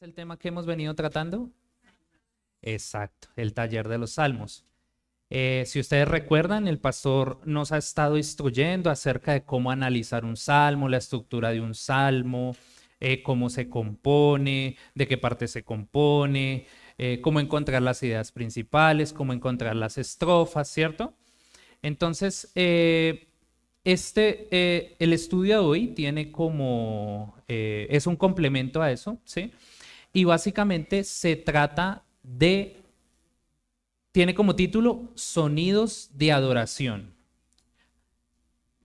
¿Es el tema que hemos venido tratando? Exacto, el taller de los salmos. Si ustedes recuerdan, el pastor nos ha estado instruyendo acerca de cómo analizar un salmo, la estructura de un salmo, cómo se compone, de qué parte se compone, cómo encontrar las ideas principales, cómo encontrar las estrofas, ¿cierto? Entonces, el estudio de hoy tiene es un complemento a eso, ¿sí? Y básicamente se trata tiene como título Sonidos de Adoración.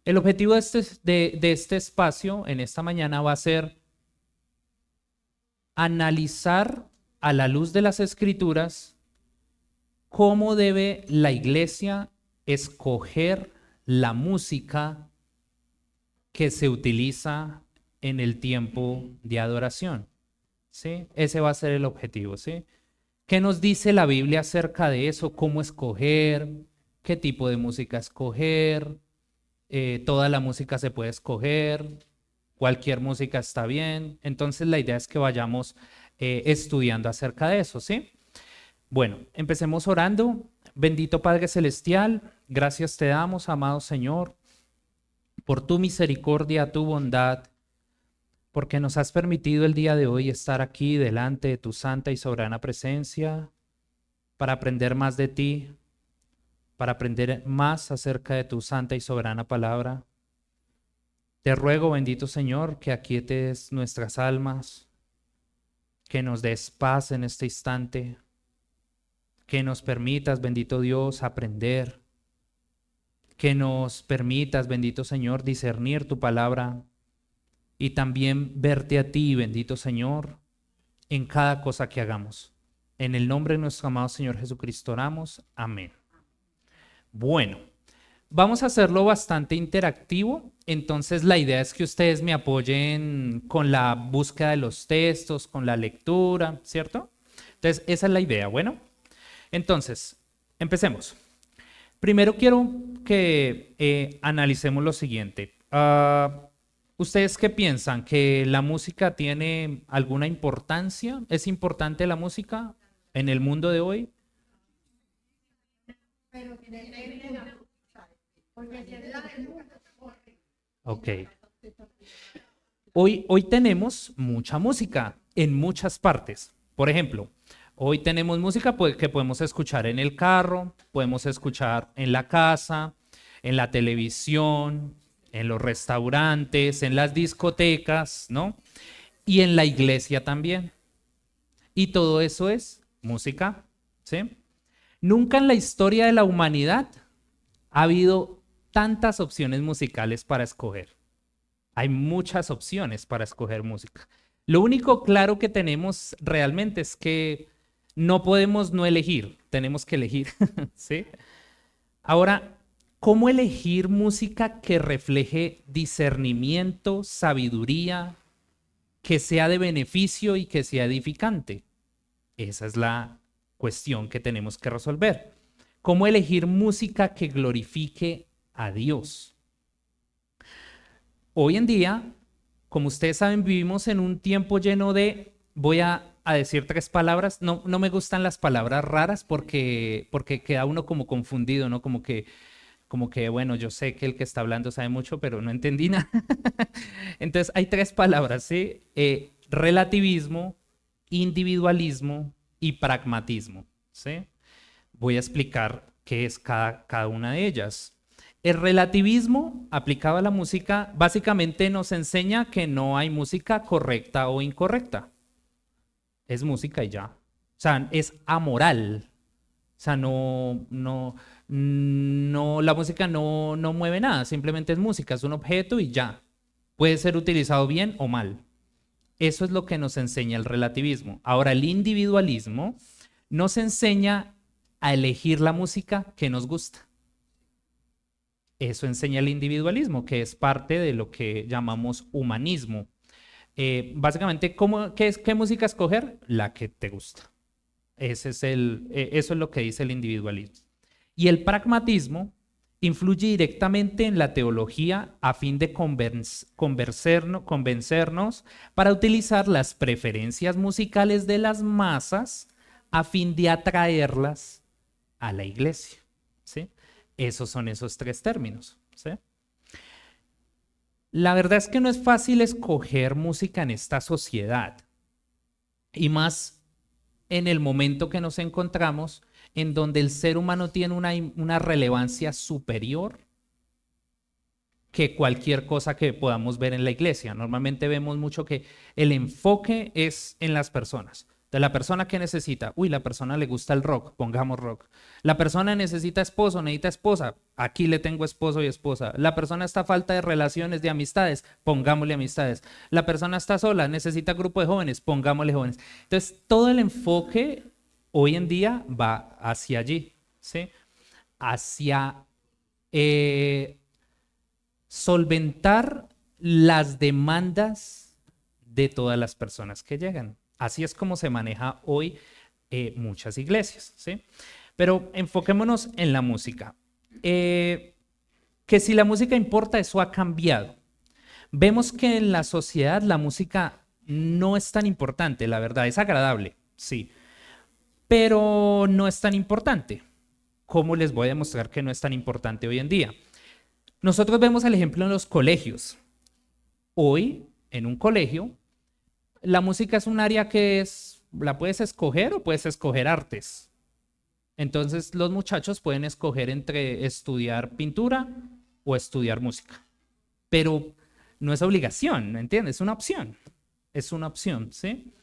El objetivo de este espacio en esta mañana va a ser analizar a la luz de las escrituras cómo debe la iglesia escoger la música que se utiliza en el tiempo de adoración. ¿Sí? Ese va a ser el objetivo, ¿sí? ¿Qué nos dice la Biblia acerca de eso? ¿Cómo escoger? ¿Qué tipo de música escoger? Toda la música se puede escoger, cualquier música está bien. Entonces la idea es que vayamos estudiando acerca de eso, ¿sí? Bueno, empecemos orando. Bendito Padre Celestial, gracias te damos, amado Señor, por tu misericordia, tu bondad, porque nos has permitido el día de hoy estar aquí delante de tu santa y soberana presencia para aprender más de ti, para aprender más acerca de tu santa y soberana palabra. Te ruego, bendito Señor, que aquietes nuestras almas, que nos des paz en este instante, que nos permitas, bendito Dios, aprender, que nos permitas, bendito Señor, discernir tu palabra y también verte a ti, bendito Señor, en cada cosa que hagamos. En el nombre de nuestro amado Señor Jesucristo oramos. Amén. Bueno, vamos a hacerlo bastante interactivo. Entonces la idea es que ustedes me apoyen con la búsqueda de los textos, con la lectura, ¿cierto? Entonces esa es la idea. Bueno, entonces empecemos. Primero quiero que analicemos lo siguiente. ¿Ustedes qué piensan? ¿Que la música tiene alguna importancia? ¿Es importante la música en el mundo de hoy? Ok. Hoy tenemos mucha música en muchas partes. Por ejemplo, hoy tenemos música que podemos escuchar en el carro, podemos escuchar en la casa, en la televisión, en los restaurantes, en las discotecas, ¿no? Y en la iglesia también. Y todo eso es música, ¿sí? Nunca en la historia de la humanidad ha habido tantas opciones musicales para escoger. Hay muchas opciones para escoger música. Lo único claro que tenemos realmente es que no podemos no elegir, tenemos que elegir, ¿sí? Ahora, ¿cómo elegir música que refleje discernimiento, sabiduría, que sea de beneficio y que sea edificante? Esa es la cuestión que tenemos que resolver. ¿Cómo elegir música que glorifique a Dios? Hoy en día, como ustedes saben, vivimos en un tiempo lleno voy a decir tres palabras, no me gustan las palabras raras porque queda uno como confundido, ¿no? Como que, bueno, yo sé que el que está hablando sabe mucho, pero no entendí nada. Entonces, hay tres palabras, ¿sí? Relativismo, individualismo y pragmatismo, ¿sí? Voy a explicar qué es cada una de ellas. El relativismo aplicado a la música básicamente nos enseña que no hay música correcta o incorrecta. Es música y ya. O sea, es amoral. O sea, la música no mueve nada, simplemente es música, es un objeto y ya. Puede ser utilizado bien o mal. Eso es lo que nos enseña el relativismo. Ahora, el individualismo nos enseña a elegir la música que nos gusta. Eso enseña el individualismo, que es parte de lo que llamamos humanismo. Básicamente, ¿qué música escoger? La que te gusta. Eso es lo que dice el individualismo. Y el pragmatismo influye directamente en la teología a fin de convencernos para utilizar las preferencias musicales de las masas a fin de atraerlas a la iglesia, ¿sí? Esos son esos tres términos, ¿sí? La verdad es que no es fácil escoger música en esta sociedad, y más en el momento que nos encontramos, en donde el ser humano tiene una relevancia superior que cualquier cosa que podamos ver en la iglesia. Normalmente vemos mucho que el enfoque es en las personas. De la persona que necesita, la persona le gusta el rock, pongamos rock. La persona necesita esposo, necesita esposa, aquí le tengo esposo y esposa. La persona está a falta de relaciones, de amistades, pongámosle amistades. La persona está sola, necesita grupo de jóvenes, pongámosle jóvenes. Entonces, todo el enfoque hoy en día va hacia allí, ¿sí? Hacia solventar las demandas de todas las personas que llegan. Así es como se maneja hoy muchas iglesias, ¿sí? Pero enfoquémonos en la música. Que si la música importa, eso ha cambiado. Vemos que en la sociedad la música no es tan importante, la verdad, es agradable, sí, pero no es tan importante. ¿Cómo les voy a demostrar que no es tan importante hoy en día? Nosotros vemos el ejemplo en los colegios. Hoy, en un colegio, la música es un área que la puedes escoger o puedes escoger artes. Entonces, los muchachos pueden escoger entre estudiar pintura o estudiar música. Pero no es obligación, ¿me entiendes? Es una opción. Es una opción, ¿sí?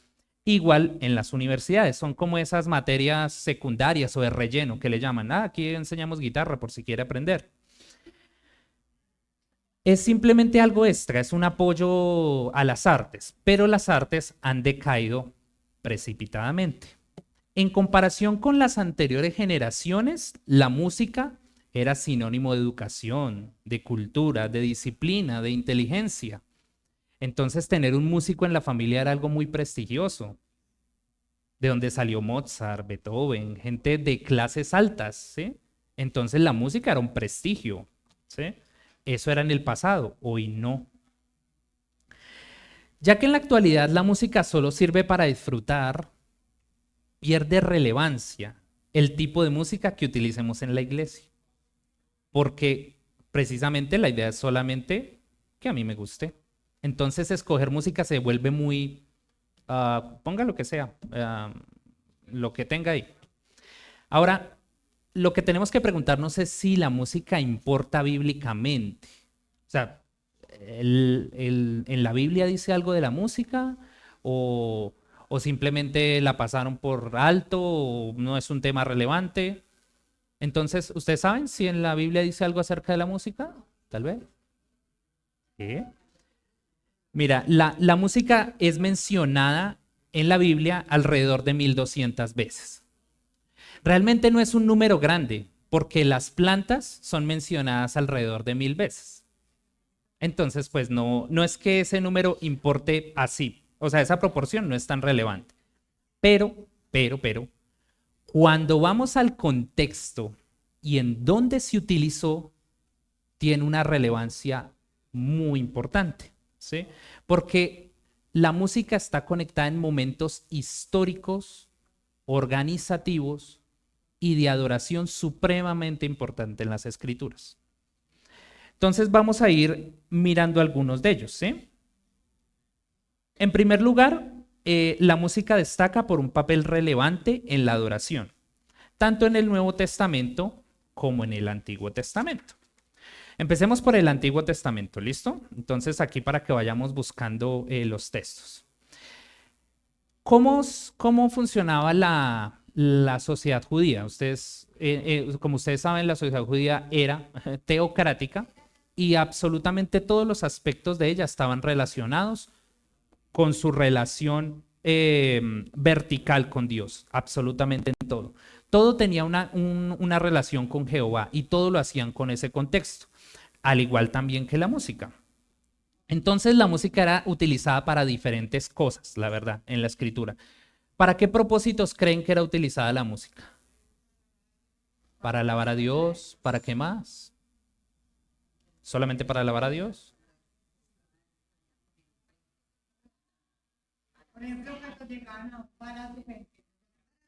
Igual en las universidades, son como esas materias secundarias o de relleno que le llaman. Aquí enseñamos guitarra por si quiere aprender. Es simplemente algo extra, es un apoyo a las artes, pero las artes han decaído precipitadamente. En comparación con las anteriores generaciones, la música era sinónimo de educación, de cultura, de disciplina, de inteligencia. Entonces, tener un músico en la familia era algo muy prestigioso, de donde salió Mozart, Beethoven, gente de clases altas, ¿sí? Entonces, la música era un prestigio, ¿sí? Eso era en el pasado, hoy no. Ya que en la actualidad la música solo sirve para disfrutar, pierde relevancia el tipo de música que utilicemos en la iglesia. Porque precisamente la idea es solamente que a mí me guste. Entonces escoger música se vuelve muy, ponga lo que sea, lo que tenga ahí. Ahora, lo que tenemos que preguntarnos es si la música importa bíblicamente. O sea, ¿en la Biblia dice algo de la música? ¿O simplemente la pasaron por alto? ¿O no es un tema relevante? Entonces, ¿ustedes saben si en la Biblia dice algo acerca de la música? Tal vez. ¿Sí? Mira, la música es mencionada en la Biblia alrededor de 1200 veces. Realmente no es un número grande, porque las plantas son mencionadas alrededor de 1000 veces. Entonces, pues no es que ese número importe así. O sea, esa proporción no es tan relevante. Pero, cuando vamos al contexto y en dónde se utilizó, tiene una relevancia muy importante, ¿sí? Porque la música está conectada en momentos históricos, organizativos y de adoración supremamente importante en las escrituras. Entonces vamos a ir mirando algunos de ellos, ¿sí? En primer lugar, la música destaca por un papel relevante en la adoración, tanto en el Nuevo Testamento como en el Antiguo Testamento. Empecemos por el Antiguo Testamento, ¿listo? Entonces aquí para que vayamos buscando los textos. ¿Cómo funcionaba la sociedad judía? Como ustedes saben, la sociedad judía era teocrática y absolutamente todos los aspectos de ella estaban relacionados con su relación vertical con Dios, absolutamente en todo. Todo tenía una relación con Jehová y todo lo hacían con ese contexto, al igual también que la música. Entonces la música era utilizada para diferentes cosas, la verdad, en la escritura. ¿Para qué propósitos creen que era utilizada la música? ¿Para alabar a Dios? ¿Para qué más? ¿Solamente para alabar a Dios? Por ejemplo, cuando llegaban a para su gente,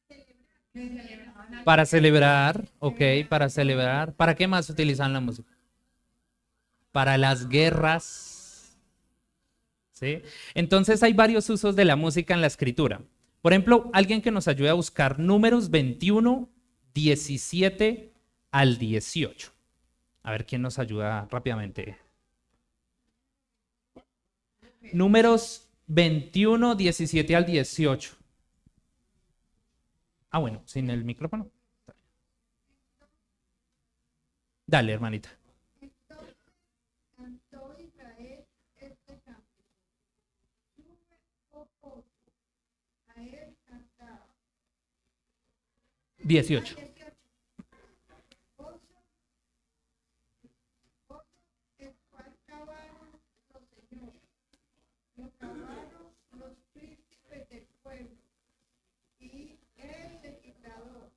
que celebraban algo, Para celebrar, ok, para celebrar. ¿Para qué más utilizan la música? Para las guerras, ¿sí? Entonces hay varios usos de la música en la escritura. Por ejemplo, alguien que nos ayude a buscar Números 21, 17 al 18. A ver quién nos ayuda rápidamente. Números 21, 17 al 18. Ah, bueno, sin el micrófono. Dale, hermanita. cantó Israel este canto. Sube, oh pozo, a él cantaba. 18. 18. Pozo, pozo, el cual cavaron los señores, lo cavaron los príncipes del pueblo, y el legislador,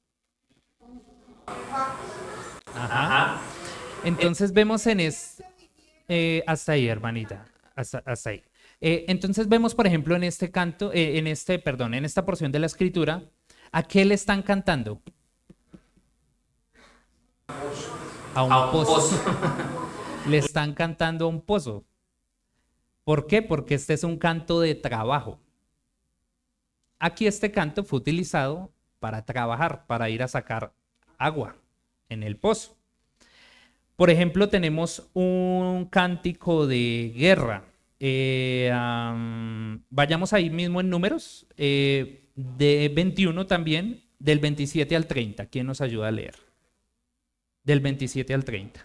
con sus escribanos. Ajá. Entonces vemos hasta ahí, hermanita. Hasta ahí. Entonces vemos, por ejemplo, en este canto, en esta porción de la escritura, ¿a qué le están cantando? A un pozo. Le están cantando a un pozo. ¿Por qué? Porque este es un canto de trabajo. Aquí este canto fue utilizado para trabajar, para ir a sacar agua en el pozo. Por ejemplo, tenemos un cántico de guerra. Vayamos ahí mismo en números, de 21 también, del 27 al 30. ¿Quién nos ayuda a leer? Del 27 al 30.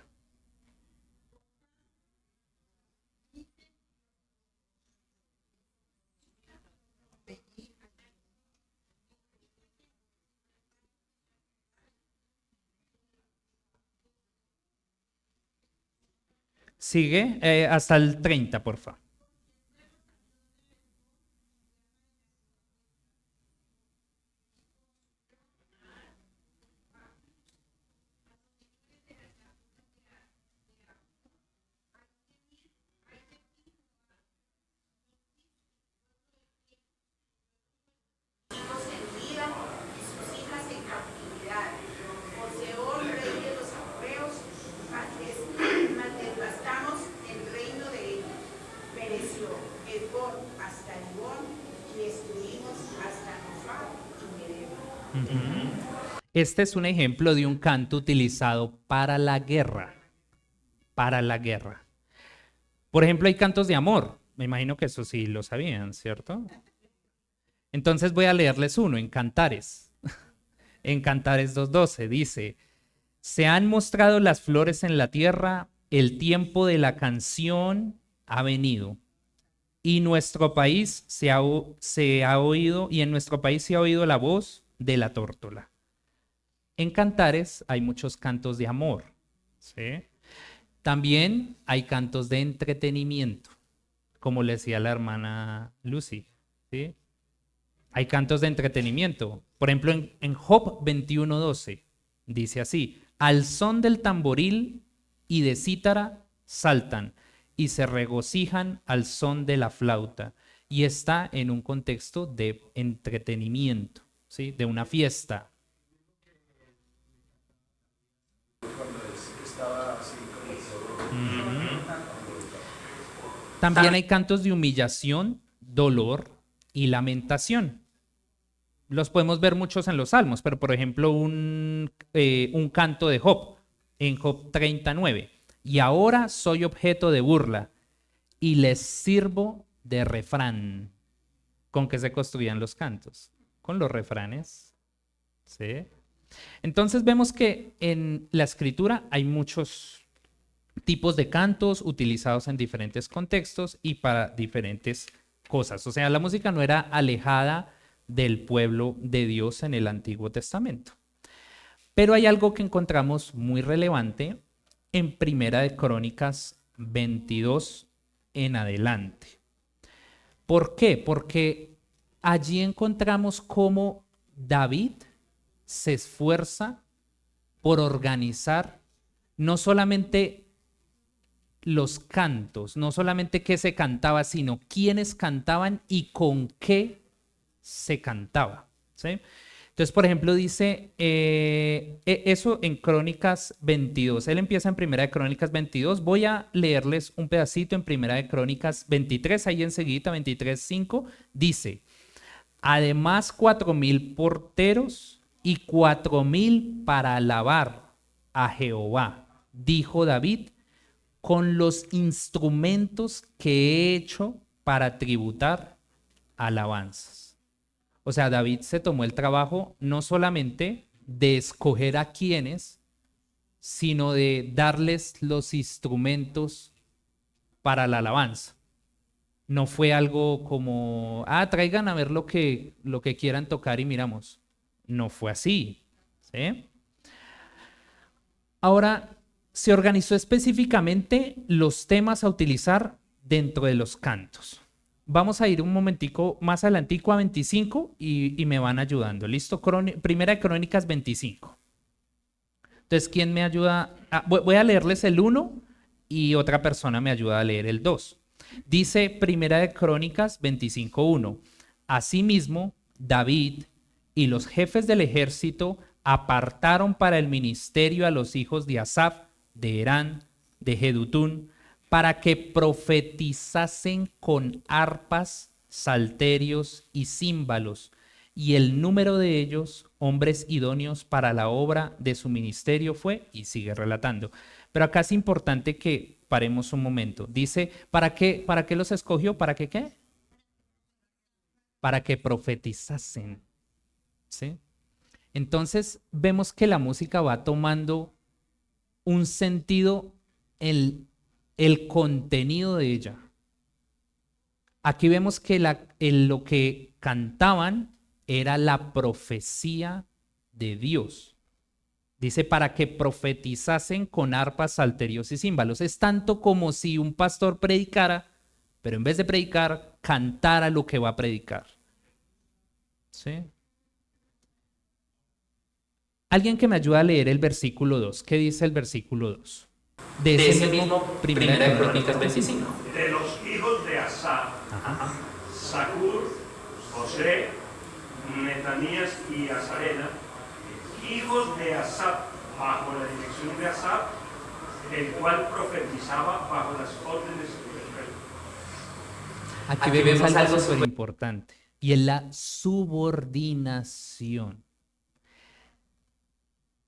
Sigue hasta el 30, por favor. Este es un ejemplo de un canto utilizado para la guerra. Para la guerra. Por ejemplo, hay cantos de amor. Me imagino que eso sí lo sabían, ¿cierto? Entonces voy a leerles uno en Cantares. En Cantares 2:12 dice: se han mostrado las flores en la tierra, el tiempo de la canción ha venido. Y nuestro país se ha oído, y en nuestro país se ha oído la voz de la tórtola. En Cantares hay muchos cantos de amor, ¿sí? También hay cantos de entretenimiento, como le decía la hermana Lucy, ¿sí? Hay cantos de entretenimiento. Por ejemplo, en Job 21:12 dice así: al son del tamboril y de cítara saltan y se regocijan al son de la flauta. Y está en un contexto de entretenimiento, ¿sí? De una fiesta. También hay cantos de humillación, dolor y lamentación. Los podemos ver muchos en los salmos, pero por ejemplo un canto de Job, en Job 39. Y ahora soy objeto de burla y les sirvo de refrán. ¿Con qué se construían los cantos? Con los refranes. ¿Sí? Entonces vemos que en la escritura hay muchos tipos de cantos utilizados en diferentes contextos y para diferentes cosas. O sea, la música no era alejada del pueblo de Dios en el Antiguo Testamento. Pero hay algo que encontramos muy relevante en Primera de Crónicas 22 en adelante. ¿Por qué? Porque allí encontramos cómo David se esfuerza por organizar no solamente los cantos, no solamente qué se cantaba, sino quiénes cantaban y con qué se cantaba, ¿sí? Entonces, por ejemplo, dice eso en Crónicas 22. Él empieza en Primera de Crónicas 22. Voy a leerles un pedacito en Primera de Crónicas 23, ahí enseguida, 23:5. Dice, además 4,000 porteros y 4,000 para alabar a Jehová, dijo David, con los instrumentos que he hecho para tributar alabanzas. O sea, David se tomó el trabajo no solamente de escoger a quienes, sino de darles los instrumentos para la alabanza. No fue algo como, traigan a ver lo que quieran tocar y miramos. No fue así, ¿sí? Ahora, se organizó específicamente los temas a utilizar dentro de los cantos. Vamos a ir un momentico más adelantico a 25 y me van ayudando. ¿Listo? Primera de Crónicas 25. Entonces, ¿quién me ayuda? Voy a leerles el 1 y otra persona me ayuda a leer el 2. Dice Primera de Crónicas 25:1. Asimismo, David y los jefes del ejército apartaron para el ministerio a los hijos de Asaf, de Herán, de Jedutún, para que profetizasen con arpas, salterios y címbalos, y el número de ellos, hombres idóneos para la obra de su ministerio fue, y sigue relatando. Pero acá es importante que paremos un momento. Dice, ¿para qué los escogió? ¿Para qué qué? Para que profetizasen. ¿Sí? Entonces vemos que la música va tomando un sentido en el contenido de ella. Aquí vemos que lo que cantaban era la profecía de Dios. Dice, para que profetizasen con arpas, salterios y címbalos. Es tanto como si un pastor predicara, pero en vez de predicar, cantara lo que va a predicar. ¿Sí? Alguien que me ayude a leer el versículo 2. ¿Qué dice el versículo 2? De ese mismo Primera de Crónicas 25. De los hijos de Asaf, Zacur, José, Netanías y Azarena, hijos de Asaf, bajo la dirección de Asaf, el cual profetizaba bajo las órdenes del rey. Aquí vemos algo súper importante, y es la subordinación.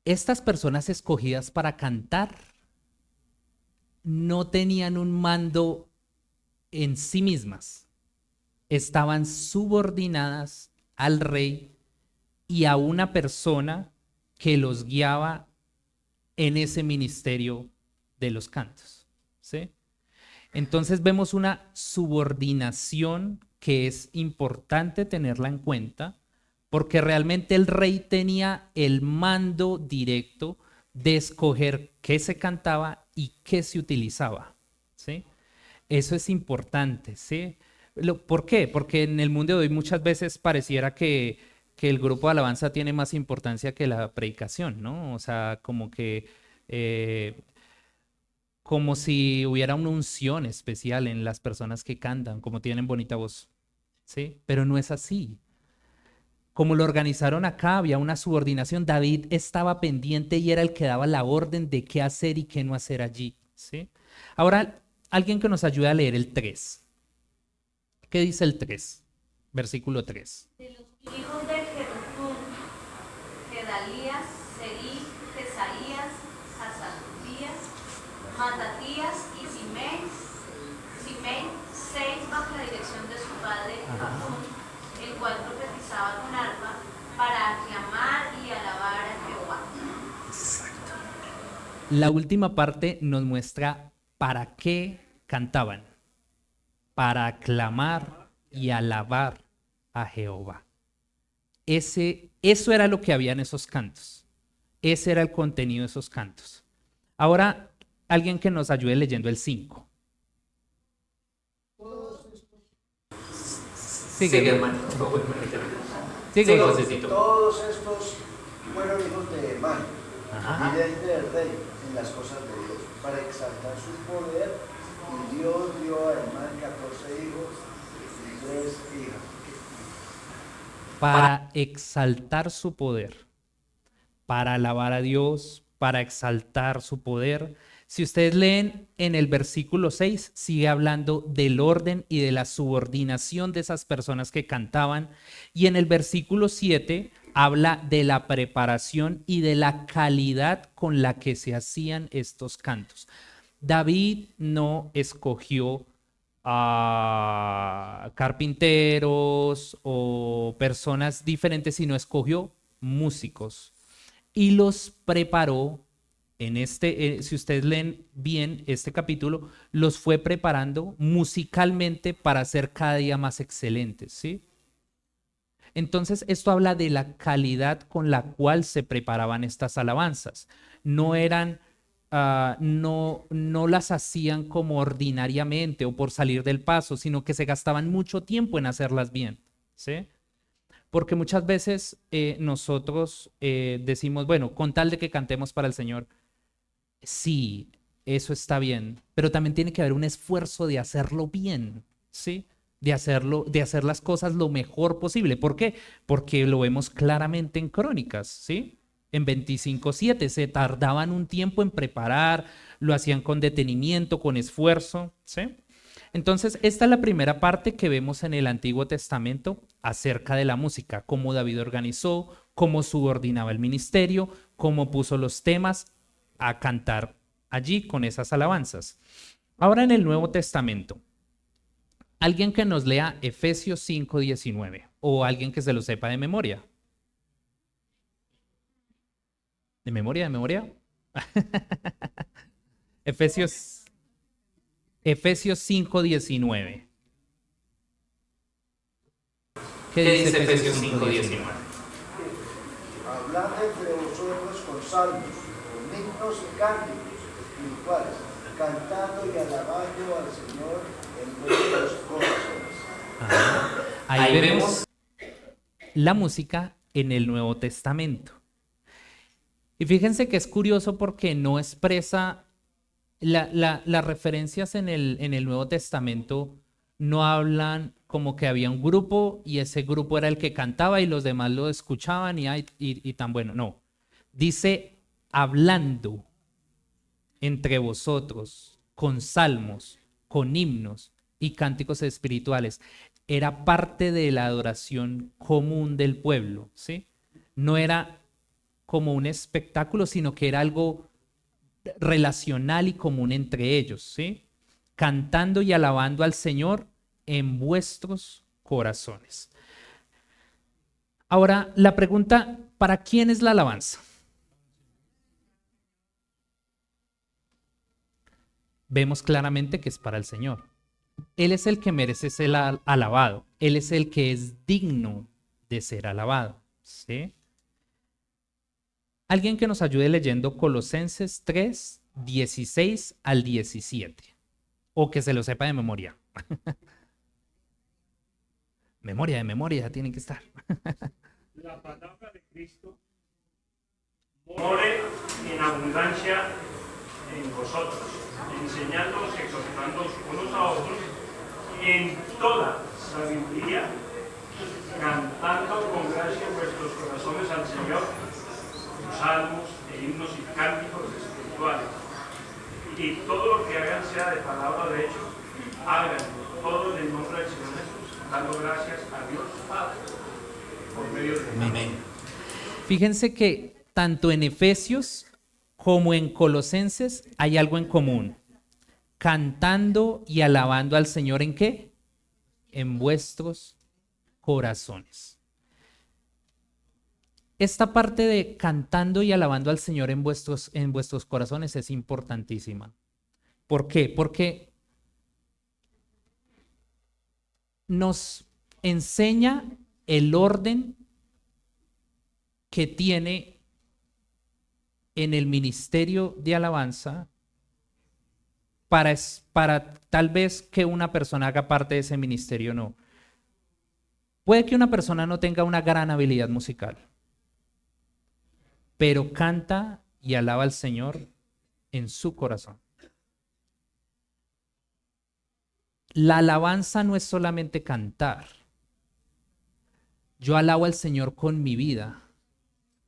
Estas personas escogidas para cantar no tenían un mando en sí mismas, estaban subordinadas al rey y a una persona que los guiaba en ese ministerio de los cantos, ¿sí? Entonces vemos una subordinación que es importante tenerla en cuenta, porque realmente el rey tenía el mando directo de escoger qué se cantaba y qué se utilizaba, ¿sí? Eso es importante, ¿sí? ¿Por qué? Porque en el mundo de hoy muchas veces pareciera que el grupo de alabanza tiene más importancia que la predicación, ¿no? O sea, como que como si hubiera una unción especial en las personas que cantan, como tienen bonita voz, ¿sí? Pero no es así. Como lo organizaron acá, había una subordinación. David estaba pendiente y era el que daba la orden de qué hacer y qué no hacer allí, ¿sí? Ahora, alguien que nos ayude a leer el 3. ¿Qué dice el 3? Versículo 3. De los hijos de Jedutún, Gedalías, Serí, Jesaías, Hazatías, Matatías y Simei, 6 bajo la dirección de su padre Jedutún, el cual profetizaba con arpa para aclamar y alabar a Jehová. Exacto. La última parte nos muestra para qué cantaban. Para aclamar y alabar a Jehová. Eso era lo que había en esos cantos. Ese era el contenido de esos cantos. Ahora, alguien que nos ayude leyendo el 5. Sigue, hermano. Sigue, Josecito. Todos estos fueron hijos de Emán, vidente del rey en las cosas de Dios, para exaltar su poder para exaltar su poder, para alabar a Dios, para exaltar su poder. Si ustedes leen en el versículo 6, sigue hablando del orden y de la subordinación de esas personas que cantaban. Y en el versículo 7 habla de la preparación y de la calidad con la que se hacían estos cantos. David no escogió a carpinteros o personas diferentes, sino escogió músicos y los preparó. Si ustedes leen bien este capítulo, los fue preparando musicalmente para ser cada día más excelentes, ¿sí? Entonces, esto habla de la calidad con la cual se preparaban estas alabanzas. No eran, no las hacían como ordinariamente o por salir del paso, sino que se gastaban mucho tiempo en hacerlas bien, ¿sí? Porque muchas veces nosotros decimos, bueno, con tal de que cantemos para el Señor, sí, eso está bien, pero también tiene que haber un esfuerzo de hacerlo bien, ¿sí? De hacer las cosas lo mejor posible. ¿Por qué? Porque lo vemos claramente en Crónicas, ¿sí? En 25:7 se tardaban un tiempo en preparar, lo hacían con detenimiento, con esfuerzo, ¿sí? Entonces, esta es la primera parte que vemos en el Antiguo Testamento acerca de la música, cómo David organizó, cómo subordinaba el ministerio, cómo puso los temas a cantar allí con esas alabanzas. Ahora en el Nuevo Testamento, alguien que nos lea Efesios 5:19 o alguien que se lo sepa de memoria. ¿De memoria? ¿De memoria? Efesios 5:19. ¿Qué dice Efesios 5:19? Hablad entre vosotros con salmos, con himnos y cánticos espirituales, cantando y alabando al Señor en vuestros corazones. Ahí vemos la música en el Nuevo Testamento. Y fíjense que es curioso porque no expresa las referencias en el Nuevo Testamento, no hablan como que había un grupo y ese grupo era el que cantaba y los demás lo escuchaban y tan bueno. No, dice hablando entre vosotros con salmos, con himnos y cánticos espirituales. Era parte de la adoración común del pueblo, ¿sí? No era como un espectáculo, sino que era algo relacional y común entre ellos, ¿sí? Cantando y alabando al Señor en vuestros corazones. Ahora, la pregunta, ¿para quién es la alabanza? Vemos claramente que es para el Señor. Él es el que merece ser alabado. Él es el que es digno de ser alabado, ¿sí? Alguien que nos ayude leyendo Colosenses 3:16 al 17. O que se lo sepa de memoria. De memoria, tienen que estar. La palabra de Cristo more en abundancia en vosotros, enseñándoos y exhortándoos unos a otros en toda sabiduría, cantando con gracia en vuestros corazones al Señor, salmos e himnos y cánticos espirituales. Y todo lo que hagan sea de palabra o de hecho, hagan todo en el nombre del Señor Jesús, dando gracias a Dios Padre por medio de Él. Amén. Fíjense que tanto en Efesios como en Colosenses hay algo en común. Cantando y alabando al Señor, ¿en qué? En vuestros corazones. Esta parte de cantando y alabando al Señor en vuestros corazones es importantísima. ¿Por qué? Porque nos enseña el orden que tiene en el ministerio de alabanza para tal vez que una persona haga parte de ese ministerio o no. Puede que una persona no tenga una gran habilidad musical, pero canta y alaba al Señor en su corazón. La alabanza no es solamente cantar. Yo alabo al Señor con mi vida,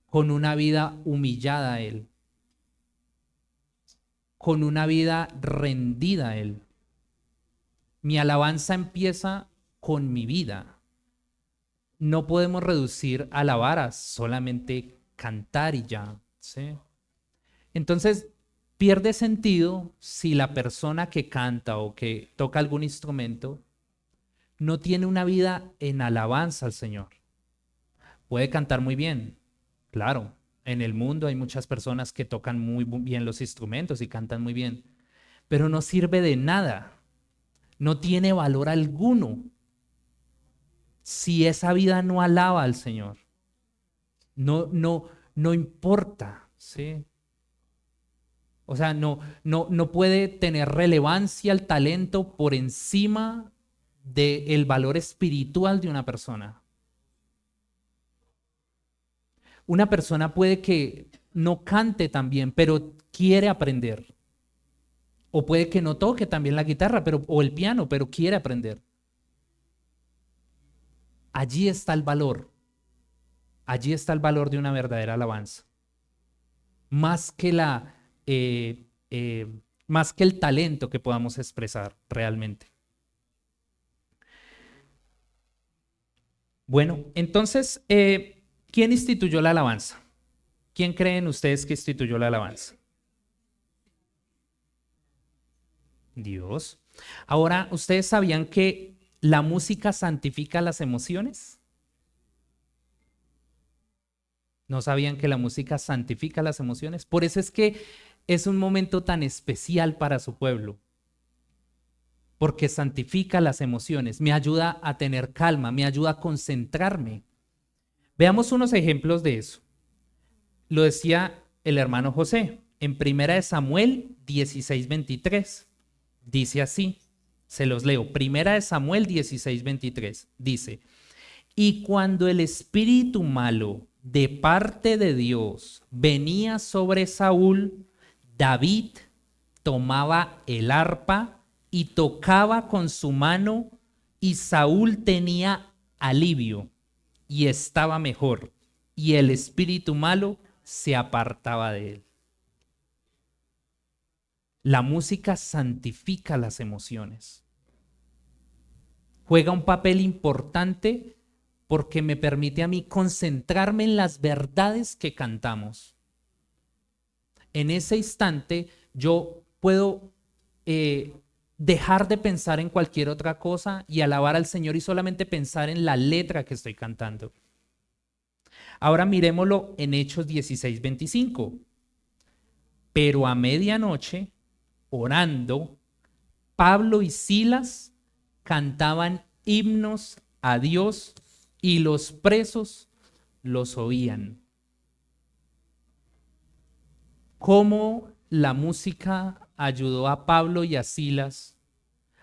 con una vida humillada a Él, con una vida rendida a Él. Mi alabanza empieza con mi vida. No podemos reducir alabar a solamente cantar y ya, ¿sí? Entonces, pierde sentido si la persona que canta o que toca algún instrumento no tiene una vida en alabanza al Señor. Puede cantar muy bien, claro. En el mundo hay muchas personas que tocan muy bien los instrumentos y cantan muy bien, pero no sirve de nada. No tiene valor alguno si esa vida no alaba al Señor. No importa, ¿sí? O sea, no puede tener relevancia el talento por encima del valor espiritual de una persona. Una persona puede que no cante tan bien, pero quiere aprender. O puede que no toque también la guitarra o el piano, pero quiere aprender. Allí está el valor. Allí está el valor de una verdadera alabanza. Más que más que el talento que podamos expresar realmente. Bueno, entonces, ¿quién instituyó la alabanza? ¿Quién creen ustedes que instituyó la alabanza? Dios. Ahora, ¿ustedes sabían que la música santifica las emociones? ¿No sabían que la música santifica las emociones? Por eso es que es un momento tan especial para su pueblo. Porque santifica las emociones, me ayuda a tener calma, me ayuda a concentrarme. Veamos unos ejemplos de eso. Lo decía el hermano José en 1 Samuel 16:23. Dice así, se los leo. 1 Samuel 16:23 dice: y cuando el espíritu malo de parte de Dios venía sobre Saúl, David tomaba el arpa y tocaba con su mano, y Saúl tenía alivio y estaba mejor, y el espíritu malo se apartaba de él. La música santifica las emociones. Juega un papel importante porque me permite a mí concentrarme en las verdades que cantamos. En ese instante yo puedo dejar de pensar en cualquier otra cosa y alabar al Señor y solamente pensar en la letra que estoy cantando. Ahora miremoslo en Hechos 16:25. Pero a medianoche, orando, Pablo y Silas cantaban himnos a Dios y los presos los oían. ¿Cómo la música ayudó a Pablo y a Silas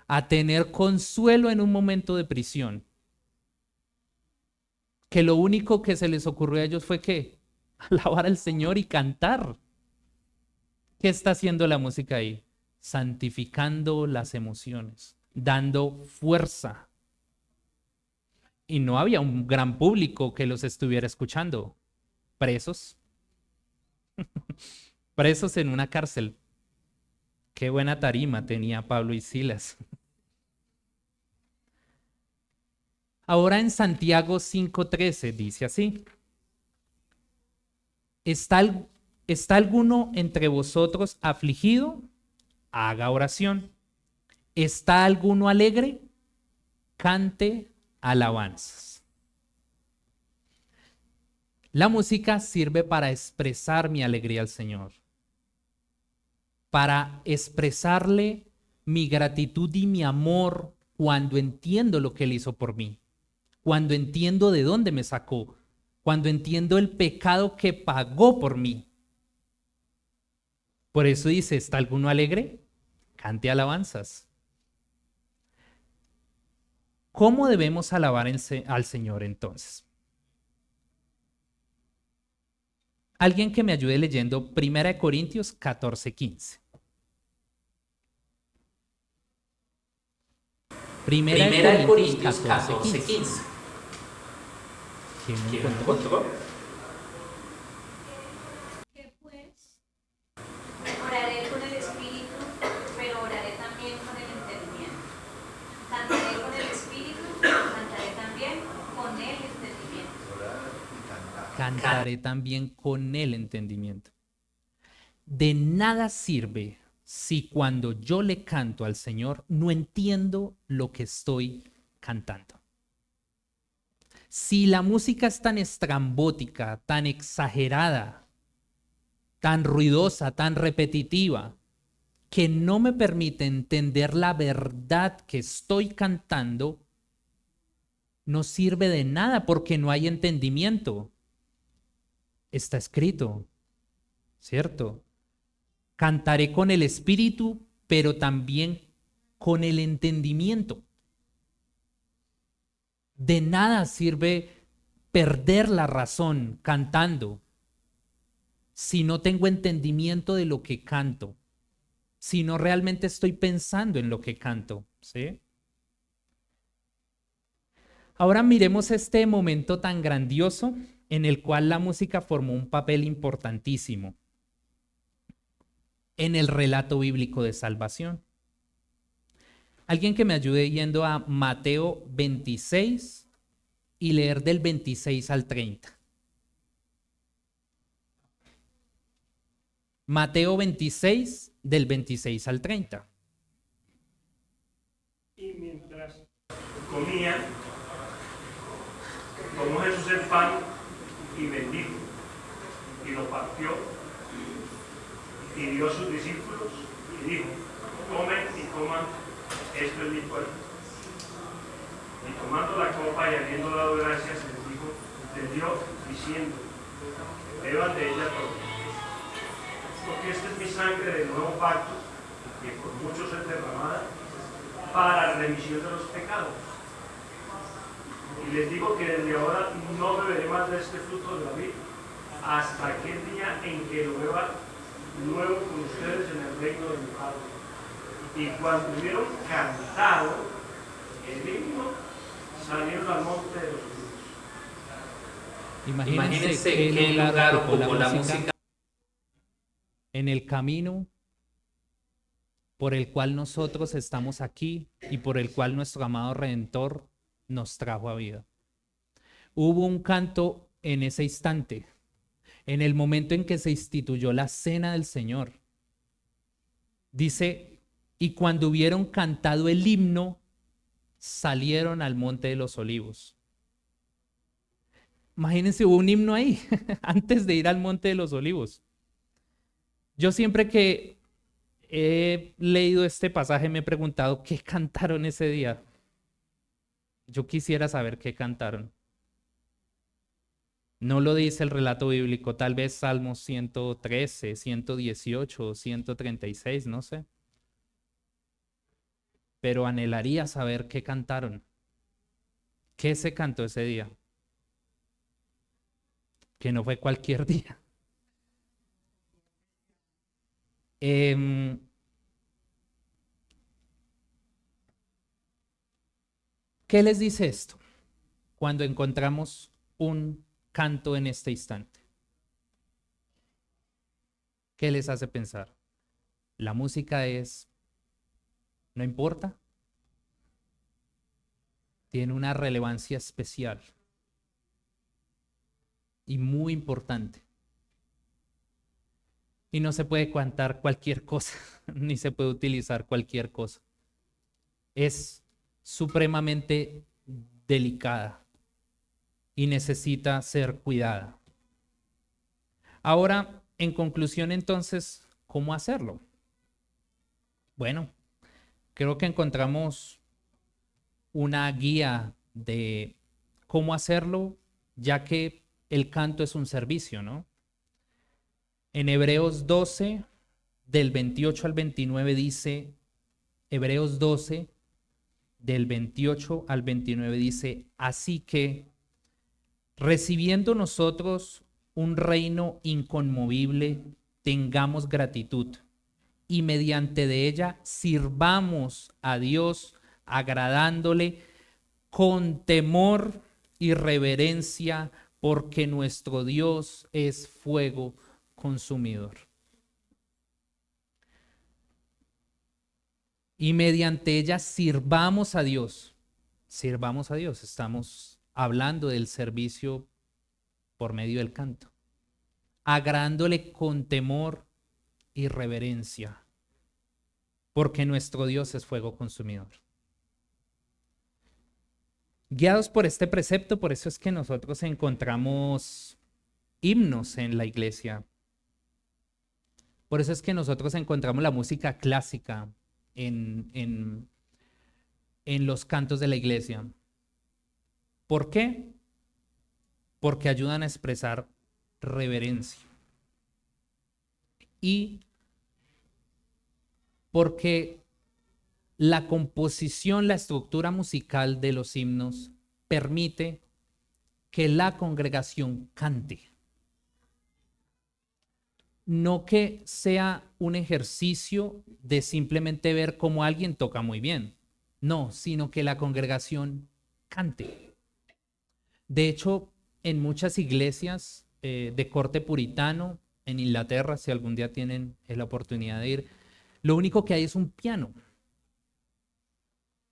a tener consuelo en un momento de prisión? Que lo único que se les ocurrió a ellos fue que alabar al Señor y cantar. ¿Qué está haciendo la música ahí? Santificando las emociones, dando fuerza. Y no había un gran público que los estuviera escuchando. Presos. Presos en una cárcel. Qué buena tarima tenía Pablo y Silas. Ahora en Santiago 5:13 dice así: ¿Está alguno entre vosotros afligido? Haga oración. ¿Está alguno alegre? Cante alabanzas. La música sirve para expresar mi alegría al Señor, para expresarle mi gratitud y mi amor cuando entiendo lo que Él hizo por mí, cuando entiendo de dónde me sacó, cuando entiendo el pecado que pagó por mí. Por eso dice, ¿está alguno alegre? Cante alabanzas. ¿Cómo debemos alabar al Señor entonces? Alguien que me ayude leyendo 1 Corintios 14:15. Primera de Corintios 14:15. ¿Quién lo encontró? Que pues oraré con el espíritu, pero oraré también con el entendimiento. Cantaré con el espíritu, pero cantaré también con el entendimiento. Cantaré también con el entendimiento. De nada sirve si cuando yo le canto al Señor no entiendo lo que estoy cantando. Si la música es tan estrambótica, tan exagerada, tan ruidosa, tan repetitiva, que no me permite entender la verdad que estoy cantando, no sirve de nada porque no hay entendimiento. Está escrito, ¿cierto? Cantaré con el espíritu, pero también con el entendimiento. De nada sirve perder la razón cantando si no tengo entendimiento de lo que canto, si no realmente estoy pensando en lo que canto, ¿sí? Ahora miremos este momento tan grandioso en el cual la música formó un papel importantísimo en el relato bíblico de salvación. Alguien que me ayude yendo a Mateo 26 y leer del 26 al 30. Mateo 26, del 26 al 30. Y mientras comían, tomó Jesús el pan y bendijo, y lo partió, y dio a sus discípulos, y dijo: tomen y coman, esto es mi cuerpo. Y tomando la copa y habiendo dado gracias, les dio, diciendo: beban de ella todos, porque esta es mi sangre del nuevo pacto, que por muchos es derramada para remisión de los pecados. Y les digo que desde ahora no beberé más de este fruto de la vid, hasta aquel día en que lo beba nuevo con ustedes en el reino de mi Padre. Y cuando hubieron cantado el himno, salieron al monte de los olivos. Imagínense qué lugar ocupó la música en el camino por el cual nosotros estamos aquí y por el cual nuestro amado Redentor nos trajo a vida. Hubo un canto en ese instante, en el momento en que se instituyó la cena del Señor. Dice: y cuando hubieron cantado el himno, salieron al monte de los olivos. Imagínense, hubo un himno ahí antes de ir al monte de los olivos. Yo siempre que he leído este pasaje me he preguntado qué cantaron ese día. Yo quisiera saber qué cantaron. No lo dice el relato bíblico, tal vez Salmos 113, 118, 136, no sé. Pero anhelaría saber qué cantaron. ¿Qué se cantó ese día? Que no fue cualquier día. ¿Qué les dice esto cuando encontramos un canto en este instante? ¿Qué les hace pensar? La música no importa, tiene una relevancia especial y muy importante. Y no se puede cantar cualquier cosa, ni se puede utilizar cualquier cosa. Es supremamente delicada y necesita ser cuidada. Ahora, en conclusión, entonces, ¿cómo hacerlo? Bueno, creo que encontramos una guía de cómo hacerlo, ya que el canto es un servicio, ¿no? En Hebreos 12, del 28 al 29 dice, Hebreos 12, del 28 al 29 dice: así que, recibiendo nosotros un reino inconmovible, tengamos gratitud y mediante de ella sirvamos a Dios, agradándole con temor y reverencia, porque nuestro Dios es fuego consumidor. Y mediante ella sirvamos a Dios. Sirvamos a Dios. Estamos hablando del servicio por medio del canto, agradándole con temor y reverencia, porque nuestro Dios es fuego consumidor. Guiados por este precepto, por eso es que nosotros encontramos himnos en la iglesia. Por eso es que nosotros encontramos la música clásica en los cantos de la iglesia. ¿Por qué? Porque ayudan a expresar reverencia. Y porque la composición, la estructura musical de los himnos permite que la congregación cante. No que sea un ejercicio de simplemente ver cómo alguien toca muy bien. No, sino que la congregación cante. De hecho, en muchas iglesias de corte puritano, en Inglaterra, si algún día tienen la oportunidad de ir, lo único que hay es un piano.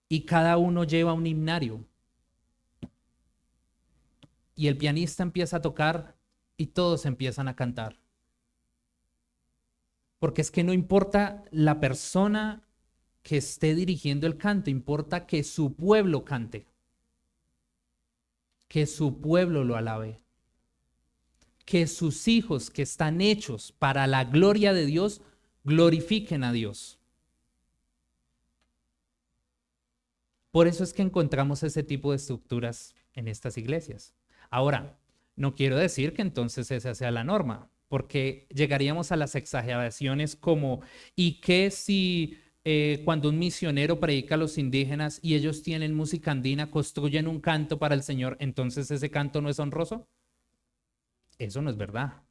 Y cada uno lleva un himnario. Y el pianista empieza a tocar y todos empiezan a cantar. Porque es que no importa la persona que esté dirigiendo el canto, importa que su pueblo cante, que su pueblo lo alabe, que sus hijos que están hechos para la gloria de Dios glorifiquen a Dios. Por eso es que encontramos ese tipo de estructuras en estas iglesias. Ahora, no quiero decir que entonces esa sea la norma, porque llegaríamos a las exageraciones como, ¿y qué si cuando un misionero predica a los indígenas y ellos tienen música andina, construyen un canto para el Señor, entonces ese canto no es honroso? Eso no es verdad.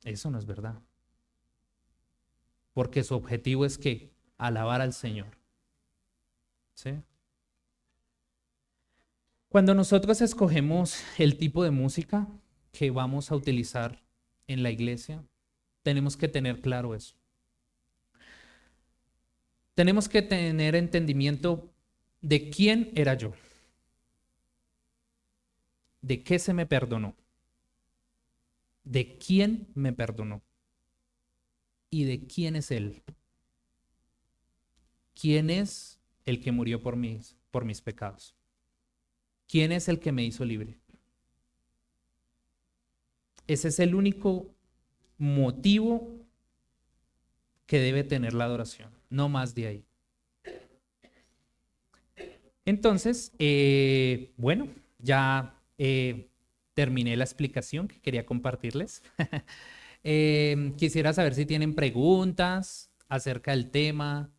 Eso no es verdad. Porque su objetivo es que alabar al Señor. ¿Sí? Cuando nosotros escogemos el tipo de música que vamos a utilizar en la iglesia, tenemos que tener claro eso. Tenemos que tener entendimiento de quién era yo, de qué se me perdonó, de quién me perdonó y de quién es Él. ¿Quién es el que murió por mis pecados? ¿Quién es el que me hizo libre? Ese es el único motivo que debe tener la adoración, no más de ahí. Entonces, bueno, ya terminé la explicación que quería compartirles. Quisiera saber si tienen preguntas acerca del tema,